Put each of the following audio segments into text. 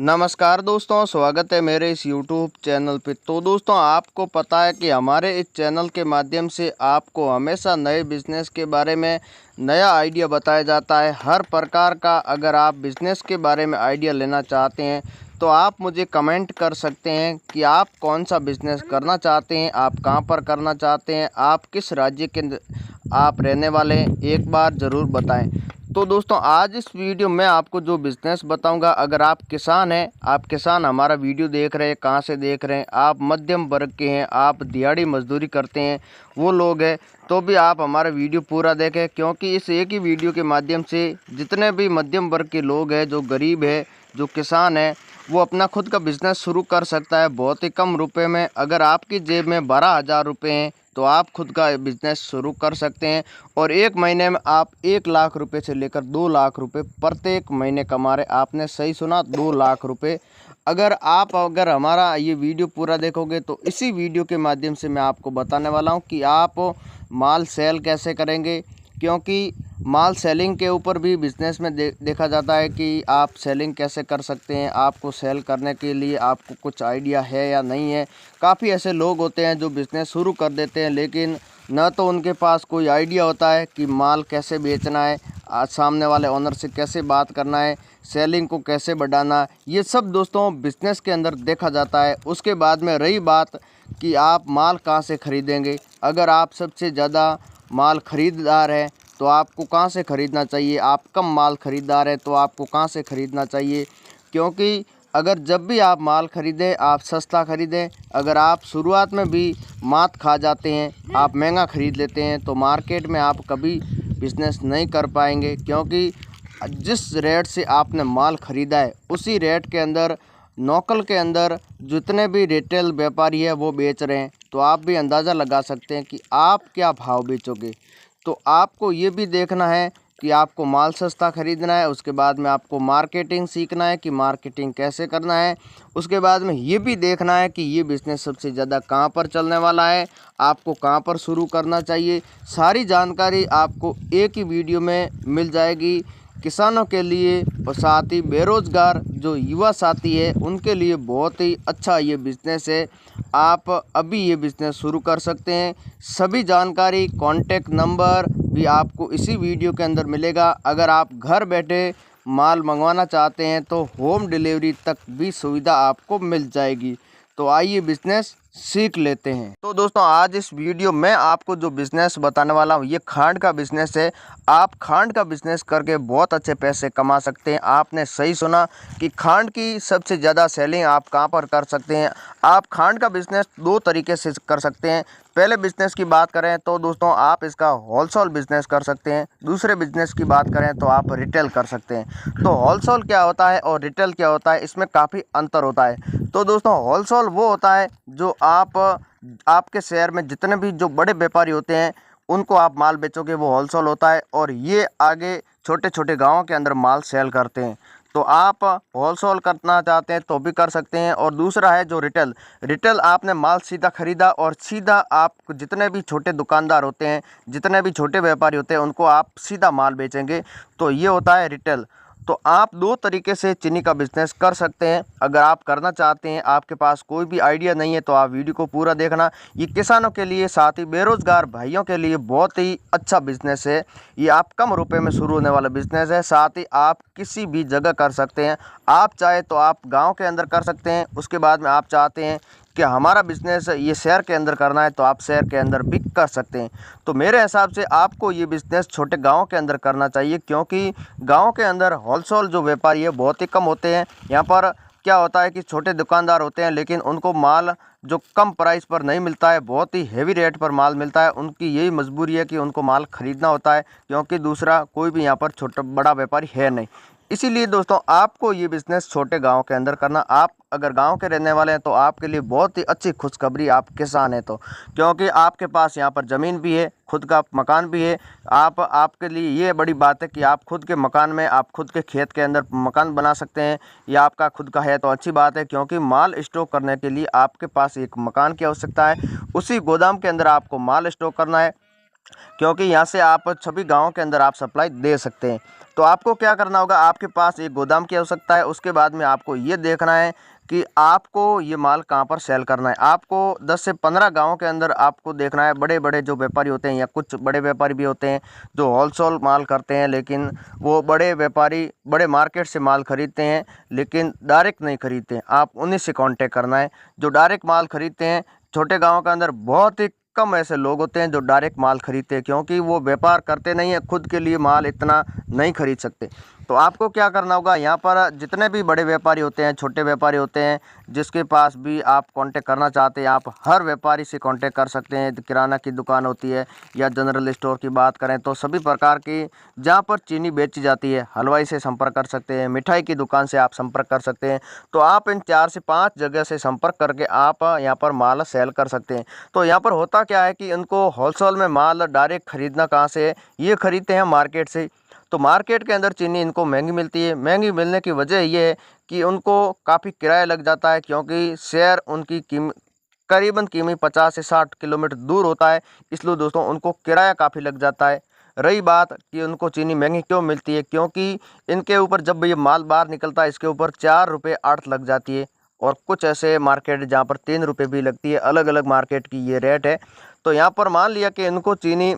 नमस्कार दोस्तों, स्वागत है मेरे इस YouTube चैनल पे। तो दोस्तों, आपको पता है कि हमारे इस चैनल के माध्यम से आपको हमेशा नए बिज़नेस के बारे में नया आइडिया बताया जाता है। हर प्रकार का अगर आप बिज़नेस के बारे में आइडिया लेना चाहते हैं तो आप मुझे कमेंट कर सकते हैं कि आप कौन सा बिज़नेस करना चाहते हैं, आप कहाँ पर करना चाहते हैं, आप किस राज्य के आप रहने वाले हैं, एक बार ज़रूर बताएं। तो दोस्तों, आज इस वीडियो में आपको जो बिज़नेस बताऊंगा, अगर आप किसान हैं, आप किसान हमारा वीडियो देख रहे हैं, कहाँ से देख रहे हैं, आप मध्यम वर्ग के हैं, आप दिहाड़ी मजदूरी करते हैं, वो लोग हैं, तो भी आप हमारा वीडियो पूरा देखें, क्योंकि इस एक ही वीडियो के माध्यम से जितने भी मध्यम वर्ग के लोग हैं, जो गरीब है, जो किसान है, वो अपना खुद का बिज़नेस शुरू कर सकता है बहुत ही कम रुपए में। अगर आपकी जेब में 12,000 रुपये हैं तो आप खुद का बिज़नेस शुरू कर सकते हैं और एक महीने में आप 1,00,000 रुपये से लेकर 2,00,000 रुपये प्रत्येक महीने कमा रहे। आपने सही सुना, 2,00,000 रुपये। अगर हमारा ये वीडियो पूरा देखोगे तो इसी वीडियो के माध्यम से मैं आपको बताने वाला हूँ कि आप माल सेल कैसे करेंगे, क्योंकि माल सेलिंग के ऊपर भी बिज़नेस में देखा जाता है कि आप सेलिंग कैसे कर सकते हैं। आपको सेल करने के लिए आपको कुछ आइडिया है या नहीं है। काफ़ी ऐसे लोग होते हैं जो बिज़नेस शुरू कर देते हैं, लेकिन न तो उनके पास कोई आइडिया होता है कि माल कैसे बेचना है, आज सामने वाले ओनर से कैसे बात करना है, सेलिंग को कैसे बढ़ाना है। ये सब दोस्तों बिज़नेस के अंदर देखा जाता है। उसके बाद में रही बात कि आप माल कहाँ से ख़रीदेंगे। अगर आप सबसे ज़्यादा माल ख़रीदार हैं तो आपको कहाँ से ख़रीदना चाहिए, आप कम माल ख़रीदार हैं तो आपको कहाँ से ख़रीदना चाहिए, क्योंकि अगर जब भी आप माल ख़रीदें आप सस्ता ख़रीदें। अगर आप शुरुआत में भी मात खा जाते हैं, आप महंगा ख़रीद लेते हैं, तो मार्केट में आप कभी बिज़नेस नहीं कर पाएंगे, क्योंकि जिस रेट से आपने माल ख़रीदा है उसी रेट के अंदर लोकल के अंदर जितने भी रिटेल व्यापारी है वो बेच रहे हैं। तो आप भी अंदाज़ा लगा सकते हैं कि आप क्या भाव बेचोगे। तो आपको ये भी देखना है कि आपको माल सस्ता ख़रीदना है, उसके बाद में आपको मार्केटिंग सीखना है कि मार्केटिंग कैसे करना है। उसके बाद में ये भी देखना है कि ये बिज़नेस सबसे ज़्यादा कहाँ पर चलने वाला है, आपको कहाँ पर शुरू करना चाहिए। सारी जानकारी आपको एक ही वीडियो में मिल जाएगी। किसानों के लिए और साथ ही बेरोज़गार जो युवा साथी है उनके लिए बहुत ही अच्छा ये बिज़नेस है। आप अभी ये बिज़नेस शुरू कर सकते हैं। सभी जानकारी, कॉन्टैक्ट नंबर भी आपको इसी वीडियो के अंदर मिलेगा। अगर आप घर बैठे माल मंगवाना चाहते हैं तो होम डिलीवरी तक भी सुविधा आपको मिल जाएगी। तो आइए बिज़नेस सीख लेते हैं। तो दोस्तों, आज इस वीडियो में आपको जो बिज़नेस बताने वाला हूँ ये खांड का बिज़नेस है। आप खांड का बिज़नेस करके बहुत अच्छे पैसे कमा सकते हैं। आपने सही सुना कि खांड की सबसे ज़्यादा सेलिंग आप कहाँ पर कर सकते हैं। आप खांड का बिज़नेस दो तरीके से कर सकते हैं। पहले बिज़नेस की बात करें तो दोस्तों आप इसका होलसेल बिज़नेस कर सकते हैं। दूसरे बिज़नेस की बात करें तो आप रिटेल कर सकते हैं। तो होलसेल क्या होता है और रिटेल क्या होता है, इसमें काफ़ी अंतर होता है। तो दोस्तों, होलसेल वो होता है जो आपके शहर में जितने भी जो बड़े व्यापारी होते हैं उनको आप माल बेचोगे, वो होलसेल होता है। और ये आगे छोटे छोटे गाँवों के अंदर माल सेल करते हैं। तो आप होलसेल करना चाहते हैं तो भी कर सकते हैं। और दूसरा है जो रिटेल। रिटेल आपने माल सीधा खरीदा और सीधा आप जितने भी छोटे दुकानदार होते हैं, जितने भी छोटे व्यापारी होते हैं, उनको आप सीधा माल बेचेंगे। तो ये होता है रिटेल। तो आप दो तरीके से चीनी का बिज़नेस कर सकते हैं। अगर आप करना चाहते हैं, आपके पास कोई भी आइडिया नहीं है, तो आप वीडियो को पूरा देखना। ये किसानों के लिए, साथ ही बेरोज़गार भाइयों के लिए बहुत ही अच्छा बिज़नेस है। ये आप कम रुपए में शुरू होने वाला बिज़नेस है। साथ ही आप किसी भी जगह कर सकते हैं। आप चाहे तो आप गाँव के अंदर कर सकते हैं। उसके बाद में आप चाहते हैं कि हमारा बिज़नेस ये शहर के अंदर करना है तो आप शहर के अंदर भी कर सकते हैं। तो मेरे हिसाब से आपको ये बिज़नेस छोटे गाँव के अंदर करना चाहिए, क्योंकि गाँव के अंदर होलसेल जो व्यापारी है बहुत ही कम होते हैं। यहाँ पर क्या होता है कि छोटे दुकानदार होते हैं, लेकिन उनको माल जो कम प्राइस पर नहीं मिलता है, बहुत ही हेवी रेट पर माल मिलता है। उनकी यही मजबूरी है कि उनको माल ख़रीदना होता है, क्योंकि दूसरा कोई भी यहाँ पर छोटा बड़ा व्यापारी है नहीं। इसीलिए दोस्तों, आपको ये बिज़नेस छोटे गांव के अंदर करना। आप अगर गांव के रहने वाले हैं तो आपके लिए बहुत ही अच्छी खुशखबरी, आप किसान हैं तो, क्योंकि आपके पास यहाँ पर ज़मीन भी है, खुद का मकान भी है। आपके लिए ये बड़ी बात है कि आप खुद के मकान में, आप खुद के खेत के अंदर मकान बना सकते हैं। ये आपका खुद का है तो अच्छी बात है, क्योंकि माल स्टोर करने के लिए आपके पास एक मकान की आवश्यकता है। उसी गोदाम के अंदर आपको माल स्टोर करना है, क्योंकि यहाँ से आप सभी गाँव के अंदर आप सप्लाई दे सकते हैं। तो आपको क्या करना होगा, आपके पास एक गोदाम की आवश्यकता है। उसके बाद में आपको ये देखना है कि आपको ये माल कहाँ पर सेल करना है। आपको 10 से 15 गाँव के अंदर आपको देखना है। बड़े बड़े जो व्यापारी होते हैं या कुछ बड़े व्यापारी भी होते हैं जो होलसेल माल करते हैं, लेकिन वो बड़े व्यापारी बड़े मार्केट से माल खरीदते हैं लेकिन डायरेक्ट नहीं खरीदते हैं। आप उन्हीं से कांटेक्ट करना है जो डायरेक्ट माल खरीदते हैं। छोटे गाँव के अंदर बहुत ही कम ऐसे लोग होते हैं जो डायरेक्ट माल खरीदते हैं, क्योंकि वो व्यापार करते नहीं है, खुद के लिए माल इतना नहीं खरीद सकते। तो आपको क्या करना होगा, यहाँ पर जितने भी बड़े व्यापारी होते हैं, छोटे व्यापारी होते हैं, जिसके पास भी आप कांटेक्ट करना चाहते हैं, आप हर व्यापारी से कांटेक्ट कर सकते हैं। किराना की दुकान होती है या जनरल स्टोर की बात करें तो सभी प्रकार की जहाँ पर चीनी बेची जाती है, हलवाई से संपर्क कर सकते हैं, मिठाई की दुकान से आप संपर्क कर सकते हैं। तो आप इन 4 से 5 जगह से संपर्क करके आप यहाँ पर माल सेल कर सकते हैं। तो यहाँ पर होता क्या है कि इनको होलसेल में माल डायरेक्ट खरीदना कहाँ से है, ये खरीदते हैं मार्केट से। तो मार्केट के अंदर चीनी इनको महंगी मिलती है। महंगी मिलने की वजह ये है कि उनको काफ़ी किराया लग जाता है, क्योंकि शहर उनकी करीबन कीमी 50 से 60 किलोमीटर दूर होता है, इसलिए दोस्तों उनको किराया काफ़ी लग जाता है। रही बात कि उनको चीनी महंगी क्यों मिलती है, क्योंकि इनके ऊपर जब ये माल बाहर निकलता है इसके ऊपर 4 रुपये आढ़त लग जाती है। और कुछ ऐसे मार्केट जहाँ पर 3 रुपये भी लगती है, अलग अलग मार्केट की ये रेट है। तो यहाँ पर मान लिया कि इनको चीनी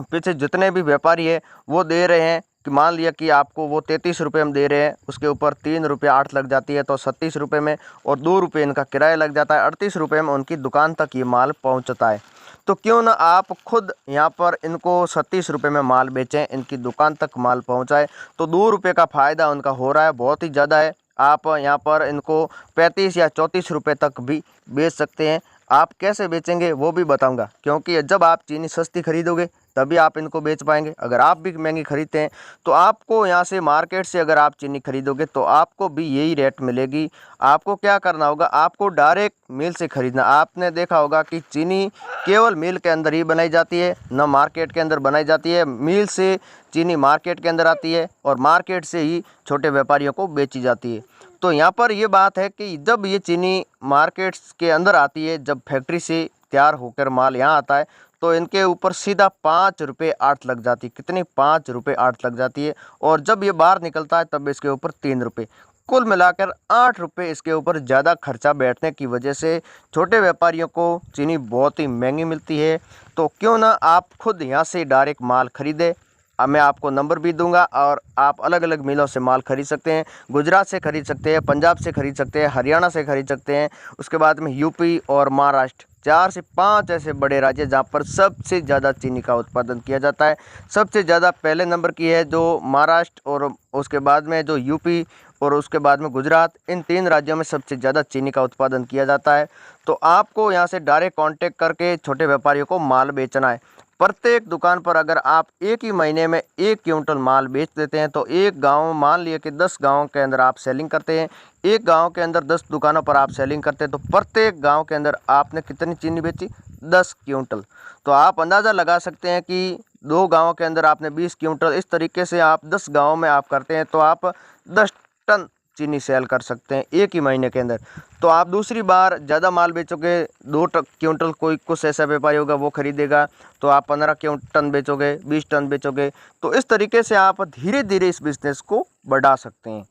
पीछे जितने भी व्यापारी है वो दे रहे हैं कि मान लिया कि आपको वो 33 रुपये में दे रहे हैं, उसके ऊपर 3 रुपये आढ़त लग जाती है, तो 37 रुपये में, और 2 रुपये इनका किराया लग जाता है। 38 रुपये में उनकी दुकान तक ये माल पहुंचता है। तो क्यों ना आप खुद यहाँ पर इनको 37 रुपये में माल बेचें, इनकी दुकान तक माल पहुँचाए। तो 2 रुपये का फ़ायदा उनका हो रहा है, बहुत ही ज़्यादा है। आप यहाँ पर इनको 35 या 34 रुपये तक भी बेच सकते हैं। आप कैसे बेचेंगे वो भी बताऊंगा, क्योंकि जब आप चीनी सस्ती खरीदोगे तभी आप इनको बेच पाएंगे। अगर आप भी महंगी खरीदते हैं तो आपको यहाँ से मार्केट से अगर आप चीनी खरीदोगे तो आपको भी यही रेट मिलेगी। आपको क्या करना होगा, आपको डायरेक्ट मिल से खरीदना। आपने देखा होगा कि चीनी केवल मिल के अंदर ही बनाई जाती है, न मार्केट के अंदर बनाई जाती है। मिल से चीनी मार्केट के अंदर आती है और मार्केट से ही छोटे व्यापारियों को बेची जाती है। तो यहाँ पर ये बात है कि जब ये चीनी मार्केट्स के अंदर आती है, जब फैक्ट्री से तैयार होकर माल यहाँ आता है, तो इनके ऊपर सीधा 5 रुपये आढ़त लग जाती है। कितनी? 5 रुपये आढ़त लग जाती है। और जब ये बाहर निकलता है तब इसके ऊपर 3 रुपये, कुल मिलाकर 8 रुपये इसके ऊपर ज़्यादा खर्चा बैठने की वजह से छोटे व्यापारियों को चीनी बहुत ही महंगी मिलती है। तो क्यों ना आप खुद यहाँ से डायरेक्ट माल खरीदें। अब मैं आपको नंबर भी दूंगा और आप अलग अलग मिलों से माल खरीद सकते हैं। गुजरात से खरीद सकते हैं, पंजाब से खरीद सकते हैं, हरियाणा से खरीद सकते हैं। उसके बाद में यूपी और महाराष्ट्र, 4 से 5 ऐसे बड़े राज्य जहाँ पर सबसे ज़्यादा चीनी का उत्पादन किया जाता है। सबसे ज़्यादा पहले नंबर की है जो महाराष्ट्र, और उसके बाद में जो यूपी, और उसके बाद में गुजरात। इन 3 राज्यों में सबसे ज़्यादा चीनी का उत्पादन किया जाता है। तो आपको यहाँ से डायरेक्ट कांटेक्ट करके छोटे व्यापारियों को माल बेचना है। प्रत्येक दुकान पर अगर आप एक ही महीने में 1 क्विंटल माल बेच देते हैं तो एक गांव, मान लिए कि 10 गाँव के अंदर आप सेलिंग करते हैं, एक गांव के अंदर 10 दुकानों पर आप सेलिंग करते हैं, तो प्रत्येक गांव के अंदर आपने कितनी चीनी बेची? 10 क्विंटल। तो आप अंदाज़ा लगा सकते हैं कि 2 गाँव के अंदर आपने 20 क्विंटल। इस तरीके से आप 10 गाँव में आप करते हैं तो आप 10 टन चीनी सेल कर सकते हैं एक ही महीने के अंदर। तो आप दूसरी बार ज़्यादा माल बेचोगे, 2 क्विंटल, कोई कुछ ऐसा व्यापारी होगा वो खरीदेगा, तो आप 15 टन बेचोगे, 20 टन बेचोगे। तो इस तरीके से आप धीरे धीरे इस बिज़नेस को बढ़ा सकते हैं।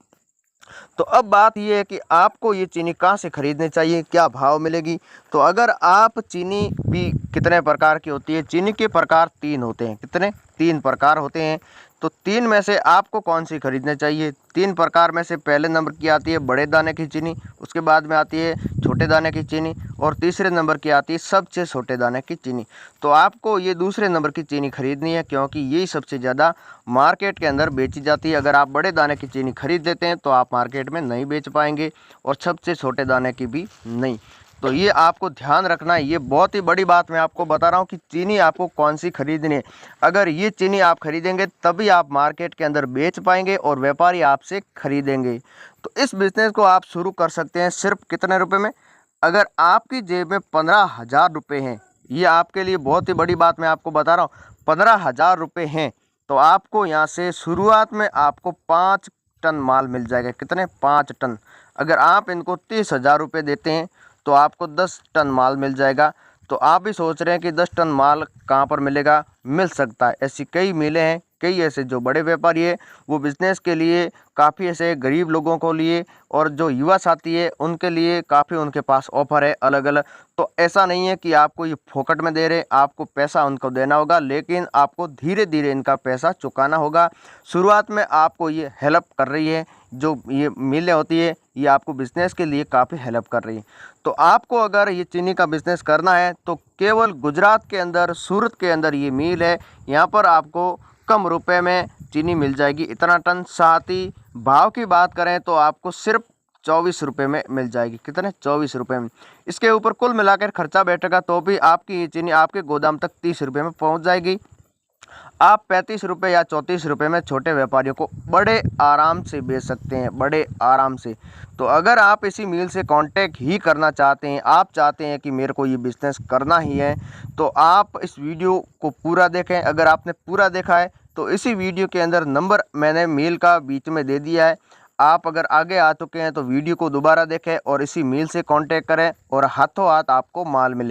तो अब बात ये है कि आपको ये चीनी कहाँ से खरीदनी चाहिए, क्या भाव मिलेगी। तो अगर आप चीनी भी कितने प्रकार की होती है, चीनी के प्रकार 3 होते हैं। कितने? 3 प्रकार होते हैं। तो 3 में से आपको कौन सी खरीदनी चाहिए? 3 प्रकार में से पहले नंबर की आती है बड़े दाने की चीनी, उसके बाद में आती है छोटे दाने की चीनी, और तीसरे नंबर की आती है सबसे छोटे दाने की चीनी। तो आपको ये दूसरे नंबर की चीनी खरीदनी है, क्योंकि यही सबसे ज़्यादा मार्केट के अंदर बेची जाती है। अगर आप बड़े दाने की चीनी खरीद लेते हैं तो आप मार्केट में नहीं बेच पाएंगे, और सबसे छोटे दाने की भी नहीं। तो ये आपको ध्यान रखना है। ये बहुत ही बड़ी बात मैं आपको बता रहा हूँ कि चीनी आपको कौन सी खरीदनी है। अगर ये चीनी आप खरीदेंगे तभी आप मार्केट के अंदर बेच पाएंगे और व्यापारी आपसे खरीदेंगे। तो इस बिज़नेस को आप शुरू कर सकते हैं सिर्फ कितने रुपए में? अगर आपकी जेब में 15,000 रुपये हैं, ये आपके लिए बहुत ही बड़ी बात मैं आपको बता रहा हूँ, 15,000 रुपये हैं तो आपको यहाँ से शुरुआत में आपको 5 टन माल मिल जाएगा। कितने? 5 टन। अगर आप इनको 30,000 रुपये देते हैं तो आपको 10 टन माल मिल जाएगा। तो आप भी सोच रहे हैं कि 10 टन माल कहाँ पर मिलेगा? मिल सकता है, ऐसी कई मिलें हैं कई ऐसे जो बड़े व्यापारी है वो बिज़नेस के लिए काफ़ी ऐसे गरीब लोगों को लिए और जो युवा साथी है उनके लिए काफ़ी उनके पास ऑफर है अलग अलग। तो ऐसा नहीं है कि आपको ये फोकट में दे रहे, आपको पैसा उनको देना होगा, लेकिन आपको धीरे धीरे इनका पैसा चुकाना होगा। शुरुआत में आपको ये हेल्प कर रही है, जो ये मिलें होती है ये आपको बिज़नेस के लिए काफ़ी हेल्प कर रही है। तो आपको अगर ये चीनी का बिज़नेस करना है तो केवल गुजरात के अंदर सूरत के अंदर ये मिल है, यहाँ पर आपको कम रुपए में चीनी मिल जाएगी इतना टन। साथ ही भाव की बात करें तो आपको सिर्फ 24 रुपये में मिल जाएगी। कितने? 24 रुपये में। इसके ऊपर कुल मिलाकर खर्चा बैठेगा तो भी आपकी ये चीनी आपके गोदाम तक 30 रुपये में पहुंच जाएगी। आप 35 रुपये या 34 रुपये में छोटे व्यापारियों को बड़े आराम से बेच सकते हैं, बड़े आराम से। तो अगर आप इसी मिल से कांटेक्ट ही करना चाहते हैं, आप चाहते हैं कि मेरे को ये बिज़नेस करना ही है, तो आप इस वीडियो को पूरा देखें। अगर आपने पूरा देखा है तो इसी वीडियो के अंदर नंबर मैंने मेल का बीच में दे दिया है। आप अगर आगे आ चुके हैं तो वीडियो को दोबारा देखें और इसी मेल से कांटेक्ट करें और हाथों हाथ आपको माल मिले।